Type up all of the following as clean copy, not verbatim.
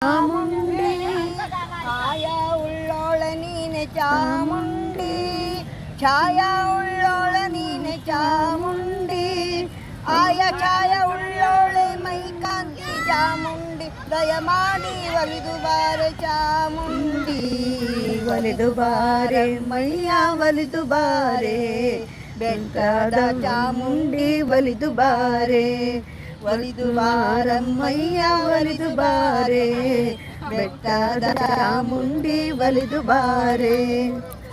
ಚಾಮುಂಡಿ ಆಯ ಉಳ್ಳೋಳ ನೀನೆ ಚಾಮುಂಡಿ ಛಾಯ ಉಳ್ಳೋಳ ನೀನೆ ಚಾಮುಂಡಿ ಆಯ ಛಾಯ ಉಳ್ಳೋಳೆ ಮೈಕಾಂತಿ ಚಾಮುಂಡಿ ದಯಮಾಡಿ ಒಲಿದು ಬಾರೆ ಚಾಮುಂಡಿ ಒಲಿದು ಬಾರೆ ಮೈಯ ಒಲಿದು ಬಾರೆ ಬೆಟ್ಟದ ಚಾಮುಂಡಿ ಒಲಿದು ಬಾರೆ ಒಲಿದು ಬಾರಮ್ಮಯ್ಯ ಒಲಿದು ಬಾರೆ ಬೆಟ್ಟದ ಚಾಮುಂಡಿ ಒಲಿದು ಬಾರೆ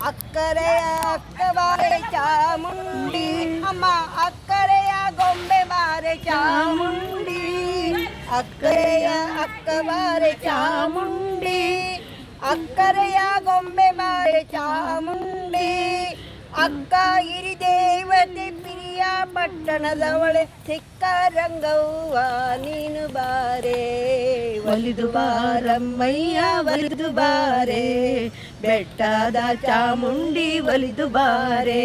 ಅಕ್ಕರೆಯ ಅಕ್ಕಬಾರೆ ಚಾಮುಂಡಿ ಅಮ್ಮ ಅಕ್ಕರೆಯ ಗೊಂಬೆ ಬಾರೆ ಚಾಮುಂಡಿ ಅಕ್ಕರೆಯ ಅಕ್ಕಬಾರೆ ಚಾಮುಂಡಿ ಅಕ್ಕರೆಯ ಗೊಂಬೆ ಬಾರೆ ಚಾಮುಂಡಿ ಅಕ್ಕ ಹಿರಿದೇವತೆ ಪ್ರಿಯ ಪಟ್ಟಣದವಳೆ ಸಿಕ್ಕ ರಂಗವ್ವ ನೀನು ಬಾರೆ ಒಲಿದು ಬಾರಮ್ಮಯ್ಯ ಒಲಿದು ಬಾರೆ ಬೆಟ್ಟದ ಚಾಮುಂಡಿ ಒಲಿದು ಬಾರೆ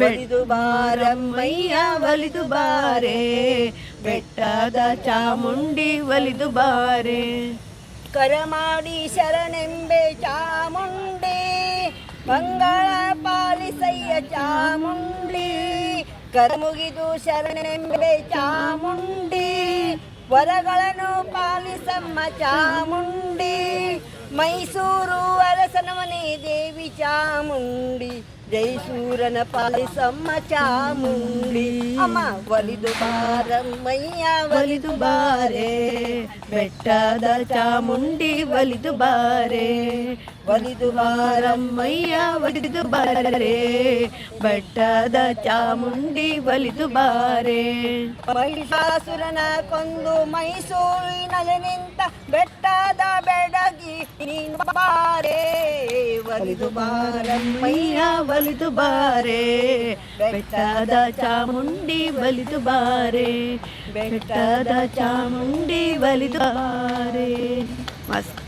ಒಲಿದು ಬಾರಮ್ಮಯ್ಯ ಒಲಿದು ಬಾರೆ ಬೆಟ್ಟದ ಚಾಮುಂಡಿ ಒಲಿದು ಬಾರೆ ಕರಮಾಡಿ ಶರಣೆಂಬೆ ಚಾಮುಂಡಿ ಮಂಗಳ ಪಾಲಿಸಯ್ಯ ಚಾಮುಂಡಿ ಕರಮುಗಿದು ಶರಣೆಂಬೆ ಚಾಮುಂಡಿ ವರಗಳನ್ನು ಪಾಲಿಸಮ್ಮ ಚಾಮುಂಡಿ ಮೈಸೂರು ಅರಸನ ಮನೆ ದೇವಿ ಚಾಮುಂಡಿ ಜೈಸೂರನ ಪಾಲಿಸಮ್ಮ ಚಾಮುಂಡಿ ಅಮ್ಮ ಒಲಿದು ಬಾರಮ್ಮಯ್ಯ ಒಲಿದು ಬಾರೆ ಬೆಟ್ಟದ ಚಾಮುಂಡಿ ಒಲಿದು ಬಾರೆ ಒಲಿದು ಬಾರಮ್ಮಯ್ಯ ಒಲಿದು ಬಾರೆ ಬೆಟ್ಟದ ಚಾಮುಂಡಿ ಒಲಿದು ಬಾರೆ ಮಹಿಷಾಸುರನ ಕೊಂದು ಮೈಸೂರಿನಲ್ಲಿ ನಿಂತ ಬೆಟ್ಟದ ಬೆಡಗಿ ನೀನು ಬಾರೆ ಒಲಿದು ಬಾರಮ್ಮಯ್ಯ ಒಲಿದು ಬಾರೆ ಬೆಟ್ಟದ ಚಾಮುಂಡಿ ಒಲಿದು ಬಾರೆ ಬೆಟ್ಟದ ಚಾಮುಂಡಿ ಒಲಿದು ಬಾರೆ ಮಸ್ತ್